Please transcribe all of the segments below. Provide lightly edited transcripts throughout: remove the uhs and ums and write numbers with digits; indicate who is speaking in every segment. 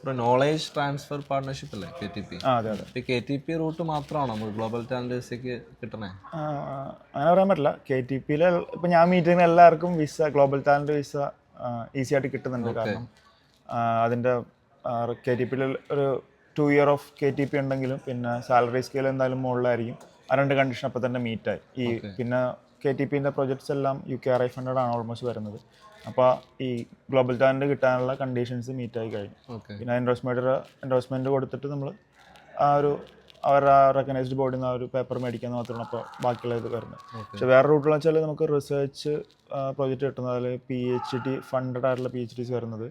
Speaker 1: ഒരു knowledge transfer partnership അല്ലേ KTP?
Speaker 2: അതെ അതെ.
Speaker 1: ഈ KTP റൂട്ട് മാത്രമാണോ നമുക്ക് ഗ്ലോബൽ ടാലൻറ്റേഴ്സിലേക്ക് കിട്ടണേ?
Speaker 2: അങ്ങനെ പറയാൻ പറ്റില്ല. KTPയിൽ ഇപ്പം ഞാൻ മീറ്റ് ചെയ്യുന്ന എല്ലാവർക്കും visa, global talent visa easy ആയിട്ട് കിട്ടുന്നുണ്ട്. കാരണം അതിൻ്റെ KTPയിൽ ഒരു 2 year ഓഫ് KTP ഉണ്ടെങ്കിലും പിന്നെ സാലറി സ്കെയിൽ എന്തായാലും മുകളിലായിരിക്കും. ആ 2 കണ്ടീഷൻ അപ്പോൾ തന്നെ മീറ്റായി. പിന്നെ KTPൻ്റെ പ്രൊജക്ട്സ് എല്ലാം UKRI ഫണ്ടഡ് ആണ് ഓൾമോസ്റ്റ് വരുന്നത്. അപ്പോൾ ഈ ഗ്ലോബൽ ടാലൻറ്റ് കിട്ടാനുള്ള കണ്ടീഷൻസ് മീറ്റായി കഴിഞ്ഞു. പിന്നെ എൻഡോഴ്സ്മെൻറ്റ് കൊടുത്തിട്ട് നമ്മൾ അവരുടെ റെക്കഗ്നൈസ്ഡ് ബോർഡിൽ നിന്ന് ആ ഒരു പേപ്പർ മേടിക്കാൻ മാത്രമാണ് അപ്പോൾ ബാക്കിയുള്ള ഇത് വരുന്നത്. പക്ഷേ വേറെ റൂട്ടിൽ വെച്ചാൽ നമുക്ക് റിസർച്ച് പ്രോജക്റ്റ് കിട്ടുന്നത്, അതിൽ PhD ഫണ്ടഡ് ആയിട്ടുള്ള PhDs വരുന്നത്,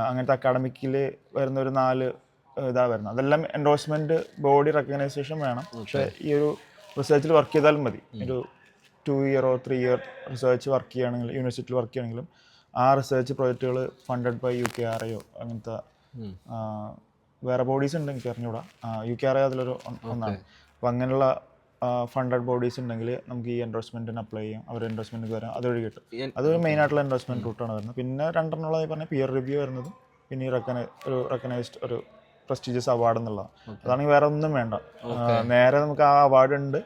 Speaker 2: അങ്ങനത്തെ അക്കാഡമിക്കിൽ വരുന്ന ഒരു 4 ഇതാണ് വരുന്നത്. അതെല്ലാം എൻഡോഴ്സ്മെൻറ്റ് ബോഡി റെക്കഗ്നൈസേഷൻ വേണം. പക്ഷേ ഈ ഒരു റിസർച്ചിൽ വർക്ക് ചെയ്താലും മതി. ഒരു 2 year or 3 year research work ചെയ്യുകയാണെങ്കിൽ, യൂണിവേഴ്സിറ്റിയിൽ വർക്ക് ചെയ്യുകയാണെങ്കിലും ആ റിസർച്ച് പ്രോജക്റ്റുകൾ ഫണ്ടഡ് ബൈ UKRI അങ്ങനത്തെ വേറെ ബോഡീസ് ഉണ്ട്, എനിക്ക് അറിഞ്ഞുകൂടാ. UKRI അതിലൊരു ഒന്നാണ്. അപ്പോൾ അങ്ങനെയുള്ള ഫണ്ടഡ് ബോഡീസ് ഉണ്ടെങ്കിൽ നമുക്ക് ഈ എൻഡോഴ്സ്മെൻറ്റിന് അപ്ലൈ ചെയ്യാം. അവർ എൻഡോഴ്സ്മെൻറ്റ് വരാം, അതുവഴി കിട്ടും. അതൊരു മെയിനായിട്ടുള്ള എൻഡോഴ്സ്മെൻറ്റ് റൂട്ടാണ് വരുന്നത്. പിന്നെ 2 പറഞ്ഞാൽ പിയർ റിവ്യൂ വരുന്നതും പിന്നെ ഈ റെക്കഗ്നൈസ്ഡ് ഒരു പ്രസ്റ്റീജിയസ് അവാർഡ് എന്നുള്ളതാണ്. അതാണെങ്കിൽ വേറെ ഒന്നും വേണ്ട, നേരെ നമുക്ക് ആ അവാർഡ് ഉണ്ട്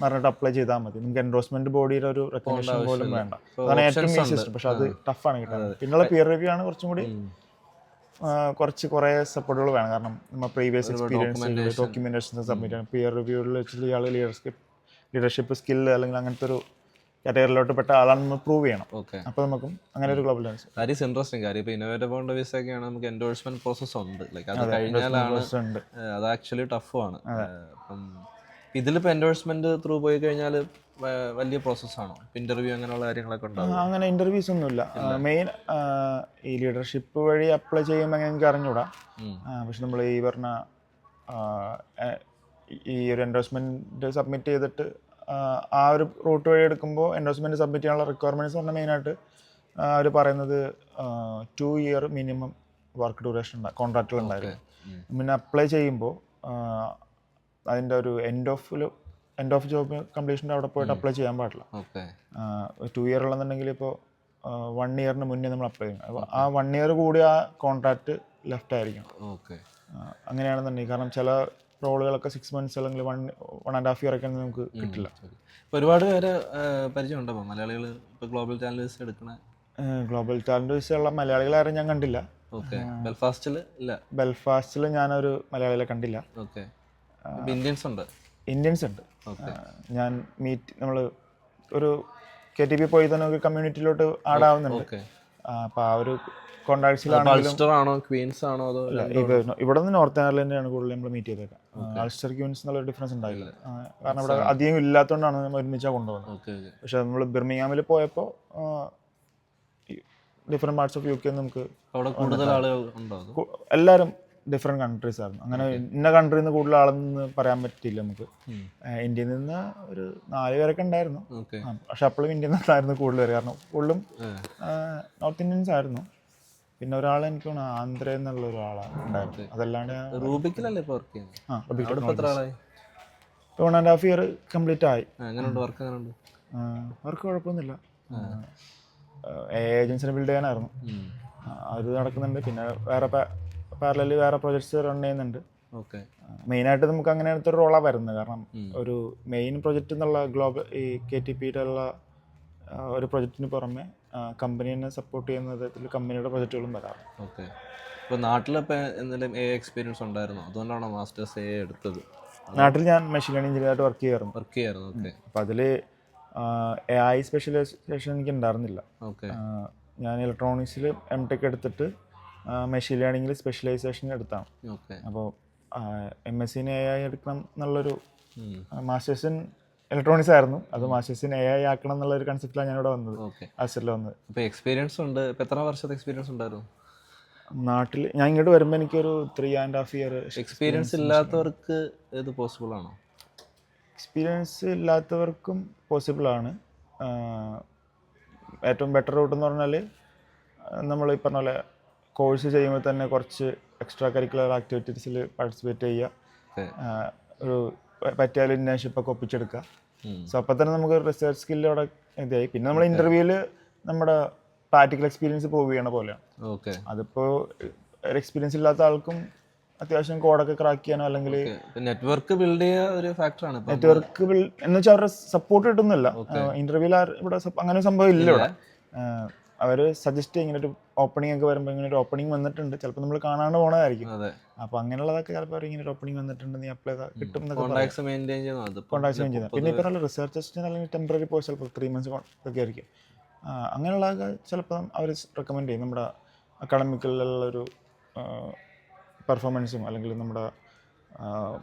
Speaker 2: പറഞ്ഞിട്ട് അപ്ലൈ ചെയ്താൽ മതി. നമുക്ക് എൻഡോഴ്സ്മെന്റ് ബോഡിയുടെ ഒരു റെക്കഗ്നേഷൻ പോലും വേണ്ട. അതാണ് ഏറ്റവും ഈസിയസ്റ്റ്. പക്ഷെ അത് ടഫാണ് കിട്ടാൻ. പിന്നെയുള്ള പിയർ റിവ്യൂ ആണ് കുറച്ചും കൂടി കുറേ സപ്പോർട്ടുകൾ വേണം. കാരണം നമ്മൾ പ്രീവിയസ് എക്സ്പീരിയൻസ് ഡോക്യുമെന്റേഷൻ സബ്മിറ്റ് ചെയ്യണം. പിയർ റിവ്യൂവിൽ വെച്ചിട്ട് ഇയാൾ ലീഡർഷിപ്പ് സ്കില്ല് അല്ലെങ്കിൽ അങ്ങനത്തെ ഒരു കാറ്റഗറിയിലോട്ട് പെട്ട ആളാണ് നമ്മൾ പ്രൂവ് ചെയ്യണം. അപ്പോൾ നമുക്കും അങ്ങനെ ഒരു global dance.
Speaker 1: That is interesting. കാര്യം ഇപ്പോൾ ഇന്നോവേറ്റീവ് ബോണ്ട് വിസ ഒക്കെയാണ് നമുക്ക് എൻഡോഴ്സ്മെന്റ് പ്രോസസ് ഉണ്ട്. ലൈക്ക് അത് കഴിഞ്ഞാലാണ് അത് ആക്ച്വലി ടഫുമാണ്. അപ്പം ഇതിലിപ്പോൾ എൻഡോഴ്സ്മെന്റ് ത്രൂ പോയി കഴിഞ്ഞാൽ വലിയ പ്രോസസ്സാണോ? ഇന്റർവ്യൂ അങ്ങനെയുള്ള കാര്യങ്ങളൊക്കെ ഉണ്ടാവും?
Speaker 2: അങ്ങനെ ഇന്റർവ്യൂസ് ഒന്നുമില്ല. മെയിൻ ഈ ലീഡർഷിപ്പ് വഴി അപ്ലൈ ചെയ്യുമ്പോൾ അങ്ങനെ എനിക്ക് അറിഞ്ഞൂടാ. പക്ഷെ നമ്മൾ ഈ പറഞ്ഞ ഈ ഒരു എൻഡോഴ്സ്മെന്റ് സബ്മിറ്റ് ചെയ്തിട്ട് ആ ഒരു റൂട്ട് വഴി എടുക്കുമ്പോൾ എൻഡോഴ്സ്മെന്റ് സബ്മിറ്റ് ചെയ്യാനുള്ള റിക്വയർമെൻറ്റ്സ് പറഞ്ഞാൽ മെയിനായിട്ട് അവർ പറയുന്നത് 2 year മിനിമം വർക്ക് ഡ്യൂറേഷൻ കോൺട്രാക്റ്റിൽ ഉണ്ടായിരുന്നു. പിന്നെ അപ്ലൈ ചെയ്യുമ്പോൾ അതിൻ്റെ ഒരു എൻഡ് ഓഫ് ജോബ് കംപ്ലീഷൻ്റെ അവിടെ പോയിട്ട് അപ്ലൈ ചെയ്യാൻ പാടില്ല. 2 year ഉള്ളതെന്നുണ്ടെങ്കിൽ ഇപ്പോൾ 1 yearന് മുന്നേ നമ്മൾ അപ്ലൈ ചെയ്യണം. അപ്പോൾ ആ 1 year കൂടി ആ കോൺട്രാക്റ്റ് ലെഫ്റ്റ് ആയിരിക്കും. അങ്ങനെയാണെന്നുണ്ടെങ്കിൽ കാരണം ചില റോളുകളൊക്കെ 6 months അല്ലെങ്കിൽ 1.5 year ഒക്കെ നമുക്ക് കിട്ടില്ല.
Speaker 1: ഒരുപാട് പേര് പരിചയമുണ്ടോ മലയാളികൾ ഇപ്പോൾ ഗ്ലോബൽ ടാലൻറ്റ് എടുക്കണ?
Speaker 2: ഗ്ലോബൽ ടാലൻറ്റ് വിസയുള്ള മലയാളികളാരും ഞാൻ കണ്ടില്ല. ബെൽഫാസ്റ്റിൽ ഞാനൊരു മലയാളികളെ കണ്ടില്ല. ഇന്ത്യൻസ് ഉണ്ട്. ഞാൻ നമ്മൾ ഒരു KTP പോയി തന്നെ നമുക്ക് കമ്മ്യൂണിറ്റിയിലോട്ട് ആഡ് ആവുന്നുണ്ട്. അപ്പോൾ ആ ഒരു കോൺടാക്ട്സിലാണെങ്കിലും ഇവിടെ നിന്ന് നോർത്ത് അയർലൻഡിലാണ് കൂടുതൽ നമ്മൾ മീറ്റ് ചെയ്തേക്കാം. അൾസ്റ്റർ ക്വീൻസ് എന്നുള്ള ഡിഫറൻസ് ഉണ്ടായില്ല. കാരണം ഇവിടെ അധികം ഇല്ലാത്തതുകൊണ്ടാണ് നമ്മൾ ഒരുമിച്ചാണ് കൊണ്ടുപോകുന്നത്. പക്ഷെ നമ്മൾ ബിർമിംഗാമിൽ പോയപ്പോൾ ഡിഫറെൻറ്റ് പാർട്സ് ഓഫ് UK നമുക്ക് എല്ലാവരും ഡിഫറെൻറ്റ് കൺട്രീസ് ആയിരുന്നു. അങ്ങനെ ഇന്ന കൺട്രിയിൽ നിന്ന് കൂടുതൽ ആളെന്ന് പറയാൻ പറ്റില്ല നമുക്ക്. ഇന്ത്യയിൽ നിന്ന് ഒരു 4 പേരൊക്കെ ഉണ്ടായിരുന്നു. പക്ഷെ അപ്പോഴും ഇന്ത്യയിൽ നിന്നായിരുന്നു കൂടുതൽ പേര്. കാരണം കൂടുതലും നോർത്ത് ഇന്ത്യൻസ് ആയിരുന്നു. പിന്നെ ഒരാൾ എനിക്ക് തോന്നുന്നു ആന്ധ്ര എന്നുള്ള ഒരാളാണ് ഉണ്ടായിരുന്നു. അതല്ലാണ്ട് 1.5 year കംപ്ലീറ്റ് ആയി. വർക്ക് കുഴപ്പമൊന്നുമില്ല. ഏജൻസിനെ ബിൽഡ് ചെയ്യാനായിരുന്നു. അത് നടക്കുന്നുണ്ട്. പിന്നെ പാരലലി വേറെ പ്രോജക്ട്സ് റൺ ചെയ്യുന്നുണ്ട്. മെയിനായിട്ട് നമുക്ക് അങ്ങനത്തെ ഒരു റോളാണ് വരുന്നത്. കാരണം ഒരു മെയിൻ പ്രൊജക്റ്റ് എന്നുള്ള ഗ്ലോബൽ ഈ KTPയുടെ ഉള്ള ഒരു പ്രൊജക്റ്റിന് പുറമെ കമ്പനീനെ സപ്പോർട്ട് ചെയ്യുന്ന വിധത്തിൽ കമ്പനിയുടെ പ്രൊജക്റ്റുകളും വരാറ്.
Speaker 1: ഇപ്പോൾ നാട്ടിലിപ്പോൾ എന്തെങ്കിലും എക്സ്പീരിയൻസ് ഉണ്ടായിരുന്നോ? അതുകൊണ്ടാണോ മാസ്റ്റേഴ്സ് എടുത്തത്?
Speaker 2: നാട്ടിൽ ഞാൻ മെഷീൻ ലേണിംഗ് എഞ്ചിനീയറായിട്ട് വർക്ക് ചെയ്യാറുണ്ട്. അപ്പോൾ അതിൽ AI സ്പെഷ്യലൈസേഷൻ എനിക്ക് ഉണ്ടായിരുന്നില്ല. ഞാൻ ഇലക്ട്രോണിക്സിൽ MTech എടുത്തിട്ട് മെഷീൻ ലേണിംഗിൽ സ്പെഷ്യലൈസേഷൻ എടുത്താണ്. അപ്പോൾ MSc AI എടുക്കണം എന്നുള്ളൊരു മാസ്റ്റേഴ്സ് ഇലക്ട്രോണിക്സ് ആയിരുന്നു. അത് മാസ്റ്റേഴ്സിന് AI ആക്കണം എന്നുള്ളൊരു കൺസെപ്റ്റിലാണ് ഞാനിവിടെ വന്നത്, ആസ്റ്ററിൽ വന്നത്.
Speaker 1: അപ്പോൾ എക്സ്പീരിയൻസ് ഉണ്ട്. ഇപ്പോൾ എത്ര വർഷത്തെ എക്സ്പീരിയൻസ് ഉണ്ടായിരുന്നു
Speaker 2: നാട്ടിൽ? ഞാൻ ഇങ്ങോട്ട് വരുമ്പോൾ എനിക്കൊരു 3.5 year.
Speaker 1: എക്സ്പീരിയൻസ് ഇല്ലാത്തവർക്ക് ഇത് പോസിബിൾ ആണോ?
Speaker 2: എക്സ്പീരിയൻസ് ഇല്ലാത്തവർക്കും പോസിബിളാണ്. ഏറ്റവും ബെറ്റർ റൂട്ട് എന്ന് പറഞ്ഞാൽ നമ്മൾ ഈ പറഞ്ഞ പോലെ കോഴ്സ് ചെയ്യുമ്പോൾ തന്നെ കുറച്ച് എക്സ്ട്രാ കരിക്കുലർ ആക്ടിവിറ്റീസിൽ പാർട്ടിസിപ്പേറ്റ് ചെയ്യുക, ഒരു പറ്റിയാൽ ഇന്റേൺഷിപ്പൊക്കെ ഒപ്പിച്ചെടുക്കുക. സോ അപ്പോൾ തന്നെ നമുക്ക് റിസർച്ച് സ്കില്ല് അവിടെ ഇതായി. പിന്നെ നമ്മൾ ഇൻ്റർവ്യൂവിൽ നമ്മുടെ പ്രാക്ടിക്കൽ എക്സ്പീരിയൻസ് പ്രൂവ് ചെയ്യണ പോലെയാണ്. അതിപ്പോൾ എക്സ്പീരിയൻസ് ഇല്ലാത്ത ആൾക്കും അത്യാവശ്യം കോഡൊക്കെ ക്രാക്ക് ചെയ്യാനോ അല്ലെങ്കിൽ
Speaker 1: നെറ്റ്വർക്ക് ബിൽഡ് ചെയ്യുക ഒരു ഫാക്ടറാണ്.
Speaker 2: നെറ്റ്വർക്ക് എന്ന് വെച്ചാൽ അവരുടെ സപ്പോർട്ട് കിട്ടുന്നില്ല. ഇന്റർവ്യൂവിൽ ഇവിടെ അങ്ങനെ സംഭവം ഇല്ല ഇവിടെ. അവർ സജസ്റ്റ് ഇങ്ങനെ ഒരു ഓപ്പണിംഗ് ഒക്കെ വരുമ്പോൾ ഇങ്ങനെ ഒരു ഓപ്പണിംഗ് വന്നിട്ടുണ്ട്, ചിലപ്പോൾ നമ്മൾ കാണാണ്ട് പോണതായിരിക്കും. അപ്പോൾ അങ്ങനെയുള്ളതൊക്കെ ചിലപ്പോൾ ഇങ്ങനെ ഒരു ഓപ്പണിംഗ് വന്നിട്ടുണ്ട്, നീ അപ്ലൈ കിട്ടും എന്നൊക്കെ
Speaker 1: കോൺടാക്ട്സ് മെയിൻറ്റെയിൻ ചെയ്യുന്നത്.
Speaker 2: കോൺടാക്ട്സ് മെയിൻ ചെയ്യുന്നത്. പിന്നെ ഇപ്പോൾ റിസർച്ച് അസിസ്റ്റന്റ് അല്ലെങ്കിൽ ടെമ്പററി പോസ്റ്റ് ചിലപ്പോൾ 3 months ഒക്കെ ആയിരിക്കും. അങ്ങനെയുള്ളതൊക്കെ ചിലപ്പോൾ അവർ റെക്കമെൻഡ് ചെയ്യും. നമ്മുടെ അക്കാഡമിക്കലിലുള്ളൊരു പെർഫോമൻസും അല്ലെങ്കിൽ നമ്മുടെ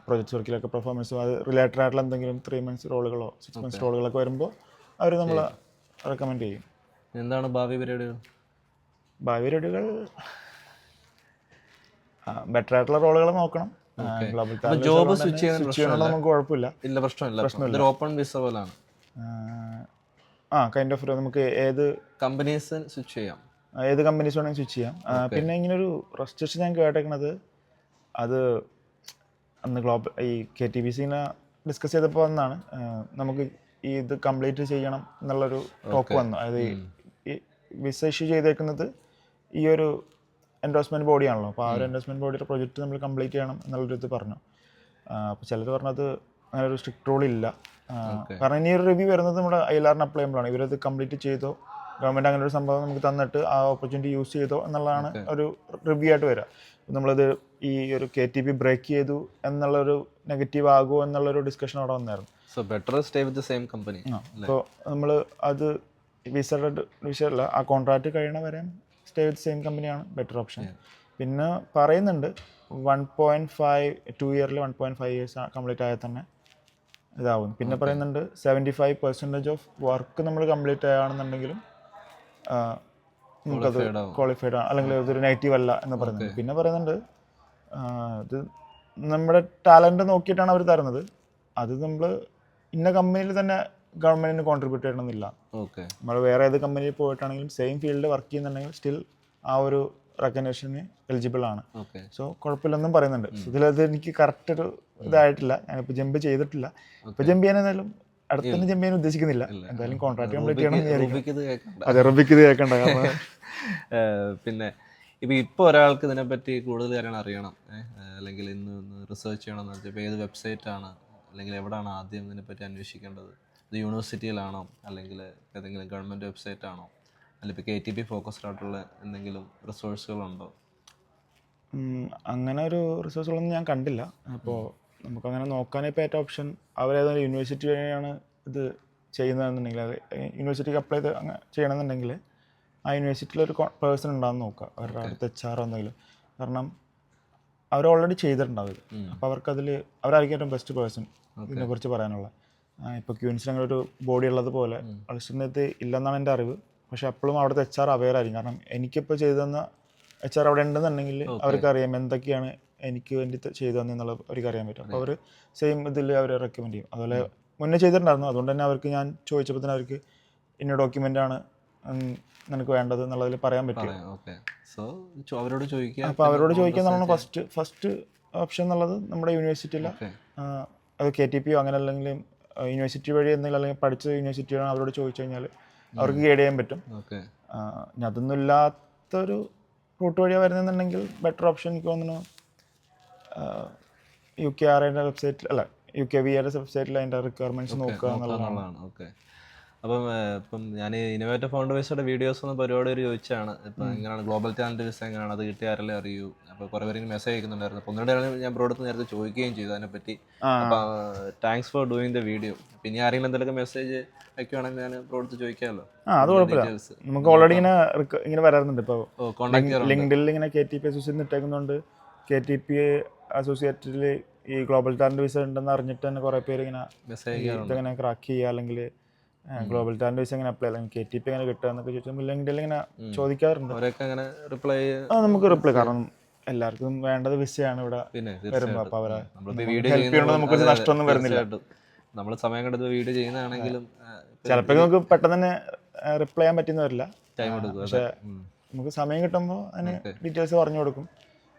Speaker 2: പ്രൊജക്ട്സ് വർക്കിലൊക്കെ പെർഫോമൻസും അത് റിലേറ്റഡ് ആയിട്ടുള്ള എന്തെങ്കിലും 3 months റോളുകളോ 6 months റോളുകളൊക്കെ വരുമ്പോൾ അവർ നമ്മളെ റെക്കമെൻഡ് ചെയ്യും.
Speaker 1: എന്താണ് ഭാവി പരിപാടികൾ?
Speaker 2: ഭാവി പരിപാടികൾ ബെറ്റർ ആയിട്ടുള്ള റോളുകൾ നോക്കണം.
Speaker 1: ജോബ് സ്വിച്ച് ചെയ്യാൻ
Speaker 2: നമുക്ക് കുഴപ്പമില്ല.
Speaker 1: ഇല്ല, പ്രശ്നമില്ല. ഓപ്പൺ വിസ പോലാണ്.
Speaker 2: കൈൻഡ് ഓഫ് നമുക്ക് ഏത്
Speaker 1: കമ്പനീസ് സ്വിച്ച് ചെയ്യാം,
Speaker 2: ഏത് കമ്പനീസ് വേണമെങ്കിൽ സ്വിച്ച് ചെയ്യാം. പിന്നെ ഇങ്ങനെ ഒരു റെസ്ട്രിക്ഷൻ ഞാൻ കേട്ടേക്കണത്, അത് അന്ന് ഈ KTBCനെ ഡിസ്കസ് ചെയ്തപ്പോൾ വന്നാണ് നമുക്ക് ഈ ഇത് കംപ്ലീറ്റ് ചെയ്യണം എന്നുള്ളൊരു ടോക്ക് വന്നു. അതായത് ഈ വിസ ഇഷ്യൂ ചെയ്തേക്കുന്നത് ഈ ഒരു എൻഡോഴ്സ്മെൻറ്റ് ബോഡിയാണല്ലോ. അപ്പോൾ ആ ഒരു എൻഡോഴ്സ്മെൻറ്റ് ബോഡിയുടെ പ്രൊജക്റ്റ് നമ്മൾ കംപ്ലീറ്റ് ചെയ്യണം എന്നുള്ളൊരു ഇത് പറഞ്ഞു. അപ്പോൾ ചിലർ പറഞ്ഞത് അങ്ങനെ ഒരു സ്ട്രിക്റ്റ് റൂൾ ഇല്ല. കാരണം ഇനി ഒരു റിവ്യൂ വരുന്നത് നമ്മുടെ ILRന് അപ്ലൈ ചെയ്യുമ്പോഴാണ്. ഇവരത് കംപ്ലീറ്റ് ചെയ്തോ, ഗവൺമെൻറ് അങ്ങനെ ഒരു സംഭവം നമുക്ക് തന്നിട്ട് ആ ഓപ്പർച്യൂണിറ്റി യൂസ് ചെയ്തോ എന്നുള്ളതാണ് ഒരു റിവ്യൂ ആയിട്ട് വരിക. നമ്മളത് ഈ ഒരു KTP ബ്രേക്ക് ചെയ്തു എന്നുള്ളൊരു നെഗറ്റീവ് ആകുമോ എന്നുള്ളൊരു ഡിസ്കഷൻ അവിടെ വന്നായിരുന്നു.
Speaker 1: So better stay with the same company.
Speaker 2: അപ്പോൾ നമ്മൾ അത് വിസയുടെ വിഷയമല്ല, ആ കോൺട്രാക്റ്റ് കഴിയണ വരെ സ്റ്റേ വിത്ത് സെയിം കമ്പനിയാണ് ബെറ്റർ ഓപ്ഷൻ. പിന്നെ പറയുന്നുണ്ട് 2 ഇയറിൽ 1.5 years കംപ്ലീറ്റ് ആയാൽ തന്നെ ഇതാവും. പിന്നെ പറയുന്നുണ്ട് 75% ഓഫ് വർക്ക് നമ്മൾ കംപ്ലീറ്റ് ആണെന്നുണ്ടെങ്കിലും നമുക്കത് ക്വാളിഫൈഡ് ആണ്, അല്ലെങ്കിൽ അതൊരു നെഗറ്റീവ് അല്ല എന്ന് പറയുന്നുണ്ട്. പിന്നെ പറയുന്നുണ്ട് ഇത് നമ്മുടെ ടാലൻറ്റ് നോക്കിയിട്ടാണ് അവർ തരുന്നത്. അത് നമ്മൾ ഇന്ന കമ്പനിയിൽ തന്നെ ഗവൺമെൻറ്റിന് കോൺട്രിബ്യൂട്ട് ചെയ്യണമെന്നില്ല. നമ്മൾ വേറെ ഏത് കമ്പനിയിൽ പോയിട്ടാണെങ്കിലും സെയിം ഫീൽഡ് വർക്ക് ചെയ്യുന്നുണ്ടെങ്കിൽ സ്റ്റിൽ ആ ഒരു റെക്കഗ്നേഷന് എലിജിബിൾ ആണ്. സോ കുഴപ്പമില്ലെന്നും പറയുന്നുണ്ട്. ഇതിലത് എനിക്ക് കറക്റ്റ് ഒരു ഇതായിട്ടില്ല, ഞാനിപ്പോൾ ജമ്പ് ചെയ്തിട്ടില്ല. ഇപ്പോൾ ജമ്പ് ചെയ്യാൻ എന്തായാലും അടുത്തൊന്നും ജമ്പ് ചെയ്യാൻ ഉദ്ദേശിക്കുന്നില്ല. എന്തായാലും കോൺട്രാക്ട് കംപ്ലീറ്റ് ചെയ്യണം എന്ന് വിചാരിക്കും. അതെ, റബിക്ക് ഇത് കേൾക്കണ്ട.
Speaker 1: പിന്നെ ഇപ്പോൾ ഒരാൾക്ക് ഇതിനെപ്പറ്റി കൂടുതൽ കാര്യങ്ങൾ അറിയണം, അല്ലെങ്കിൽ ഇന്ന് റിസർച്ച് ചെയ്യണമെന്ന് വെച്ചാൽ ഇപ്പോൾ ഏത് വെബ്സൈറ്റാണ് അല്ലെങ്കിൽ എവിടെയാണ് ആദ്യം ഇതിനെപ്പറ്റി അന്വേഷിക്കേണ്ടത്? ഇത് യൂണിവേഴ്സിറ്റിയിലാണോ അല്ലെങ്കിൽ ഏതെങ്കിലും ഗവൺമെൻറ് വെബ്സൈറ്റാണോ, അല്ലെങ്കിൽ ഇപ്പോൾ KTP ഫോക്കസ്ഡ് ആയിട്ടുള്ള എന്തെങ്കിലും റിസോഴ്സുകളുണ്ടോ?
Speaker 2: അങ്ങനെ ഒരു റിസോഴ്സുകളൊന്നും ഞാൻ കണ്ടില്ല. അപ്പോൾ നമുക്കങ്ങനെ നോക്കാനിപ്പോൾ ഏറ്റവും ഓപ്ഷൻ അവരേതെങ്കിലും യൂണിവേഴ്സിറ്റി വഴിയാണ് ഇത് ചെയ്യുന്നതെന്നുണ്ടെങ്കിൽ, അത് യൂണിവേഴ്സിറ്റിക്ക് അപ്ലൈ ചെയ്യണമെന്നുണ്ടെങ്കിൽ ആ യൂണിവേഴ്സിറ്റിയിലൊരു പേഴ്സൺ ഉണ്ടാകുന്ന നോക്കുക, അവരുടെ അടുത്ത് HR എന്തെങ്കിലും. കാരണം അവർ ഓൾറെഡി ചെയ്തിട്ടുണ്ടാവും ഇത്. അപ്പോൾ അവർക്കതിൽ അവരായിരിക്കും ഏറ്റവും ബെസ്റ്റ് പേഴ്സൺ ഇതിനെക്കുറിച്ച് പറയാനുള്ള. ഇപ്പോൾ ക്യൂൻസിന് അങ്ങനെ ഒരു ബോഡി ഉള്ളതുപോലെ അളിസ്റ്ററിനകത്ത് ഇല്ലെന്നാണ് എൻ്റെ അറിവ്. പക്ഷേ അപ്പോഴും അവിടുത്തെ HR അവെയർ ആയിരിക്കും. കാരണം എനിക്കിപ്പോൾ ചെയ്തു തന്ന HR അവിടെ ഉണ്ടെന്നുണ്ടെങ്കിൽ അവർക്കറിയാം എന്തൊക്കെയാണ് എനിക്ക് വേണ്ടി ചെയ്തു തന്നെന്നുള്ളത് അവർക്ക് അറിയാൻ പറ്റും. അപ്പോൾ അവർ സെയിം ഇതിൽ അവർ റെക്കമെൻഡ് ചെയ്യും. അതുപോലെ മുന്നേ ചെയ്തിട്ടുണ്ടായിരുന്നു. അതുകൊണ്ട് തന്നെ അവർക്ക് ഞാൻ ചോദിച്ചപ്പോൾ തന്നെ അവർക്ക് ഇന്ന ഡോക്യുമെൻ്റാണ് നിനക്ക് വേണ്ടത് എന്നുള്ളതിൽ പറയാൻ പറ്റും.
Speaker 1: അവരോട് ചോദിക്കുക.
Speaker 2: അപ്പോൾ അവരോട് ചോദിക്കുക എന്നുള്ളതാണ് ഫസ്റ്റ് ഓപ്ഷൻ എന്നുള്ളത്. നമ്മുടെ യൂണിവേഴ്സിറ്റിയിൽ അത് KTPയോ അങ്ങനെ അല്ലെങ്കിൽ യൂണിവേഴ്സിറ്റി വഴി എന്തെങ്കിലും അല്ലെങ്കിൽ പഠിച്ച യൂണിവേഴ്സിറ്റിയാണ് അവരോട് ചോദിച്ചു കഴിഞ്ഞാൽ അവർക്ക് ഗൈഡ് ചെയ്യാൻ പറ്റും. ഇനി അതൊന്നും ഇല്ലാത്തൊരു റൂട്ട് വഴിയാണ് വരുന്നതെന്നുണ്ടെങ്കിൽ ബെറ്റർ ഓപ്ഷൻ എനിക്ക് തോന്നുന്നു UKRAയുടെ വെബ്സൈറ്റിൽ അല്ല UKVAയുടെ വെബ്സൈറ്റിൽ അതിൻ്റെ റിക്വയർമെൻറ്റ്സ് നോക്കുക എന്നുള്ളതാണ്.
Speaker 1: ഇപ്പം ഞാൻ ഇന്നോവേറ്റീവ് ഫൗണ്ടേഴ്സിൻ്റെ വീഡിയോസ് ഒന്നും പരിപാടി ഒരു ചോദിച്ചാണ്. ഇപ്പം എങ്ങനെയാണ് ഗ്ലോബൽ ടാലൻറ്റ് വിസ എങ്ങനെയാണ് അത് കിട്ടിയ ആരല്ലേ അറിയൂ. അപ്പോൾ കുറേ പേര് മെസ്സേജ് അയക്കുന്നുണ്ടായിരുന്നു. അപ്പോൾ ഒന്നുകൂടെ ഞാൻ ബ്രോഡത്ത് നേരത്തെ ചോദിക്കുകയും ചെയ്തു അതിനെപ്പറ്റി. അപ്പോൾ thanks for doing the video. പിന്നെ ആരെങ്കിലും എന്തെങ്കിലും മെസ്സേജ് അയക്കുവാണെങ്കിൽ ഞാൻ ബ്രോഡത്ത് ചോദിക്കാമല്ലോ.
Speaker 2: അത് കുഴപ്പമില്ല. നമുക്ക് ഓൾറെഡി ഇങ്ങനെ വരാറുണ്ട്. ഇപ്പോൾ ലിങ്ക്ഡിനിൽ ഇങ്ങനെ KTP അസോസിയേറ്റ് ഇട്ടേക്കുന്നുണ്ട്. KTP അസോസിയേറ്റിൽ ഈ ഗ്ലോബൽ ടാലൻറ്റ് വിസ ഉണ്ടെന്ന് അറിഞ്ഞിട്ട് തന്നെ കുറേ പേര് ഇങ്ങനെ ഇതെങ്ങനെ ക്രാക്ക് ചെയ്യുക അല്ലെങ്കിൽ ഗ്ലോബൽ ടാലൻറ്റ് വിസ എങ്ങനെ അപ്ലൈ അല്ലെങ്കിൽ KTP എങ്ങനെ കിട്ടുക എന്നൊക്കെ ചോദിച്ചാൽ ലിങ്ക്ഡിനിൽ ഇങ്ങനെ ചോദിക്കാറുണ്ട്. നമുക്ക് റിപ്ലൈ, കാരണം എല്ലാവർക്കും വേണ്ടത് വിസയാണ് ഇവിടെ വരുമ്പോൾ. അപ്പോൾ അവരെ ഹെൽപ്പ് ചെയ്യണം, നമുക്കൊരു നഷ്ടമൊന്നും വരുന്നില്ല.
Speaker 1: നമ്മൾ സമയം കണ്ടെത്തി വീഡിയോ ചെയ്യുന്നതാണെങ്കിലും
Speaker 2: ചിലപ്പോൾ നമുക്ക് പെട്ടെന്ന് തന്നെ റിപ്ലൈ ചെയ്യാൻ പറ്റുന്ന വരില്ല. പക്ഷേ നമുക്ക് സമയം കിട്ടുമ്പോൾ അതിന് ഡീറ്റെയിൽസ് പറഞ്ഞു കൊടുക്കും.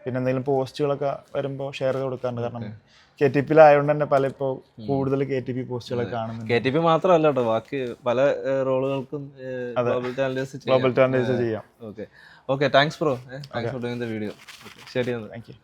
Speaker 2: പിന്നെ എന്തെങ്കിലും പോസ്റ്റുകളൊക്കെ വരുമ്പോൾ ഷെയർ ചെയ്ത് കൊടുക്കാറുണ്ട്. കാരണം KTPയിലായതുകൊണ്ട് തന്നെ ഇപ്പോൾ കൂടുതൽ KTP പോസ്റ്റുകളൊക്കെ കാണുന്നുണ്ട്.
Speaker 1: KTP മാത്രമല്ല കേട്ടോ, ബാക്കി പല റോളുകൾക്കും ഗ്ലോബൽ ടാലൻറ്റ്
Speaker 2: ചെയ്യാം.
Speaker 1: Okay. Okay thanks bro thanks for doing the video ശരി എന്നാൽ
Speaker 2: താങ്ക് യു.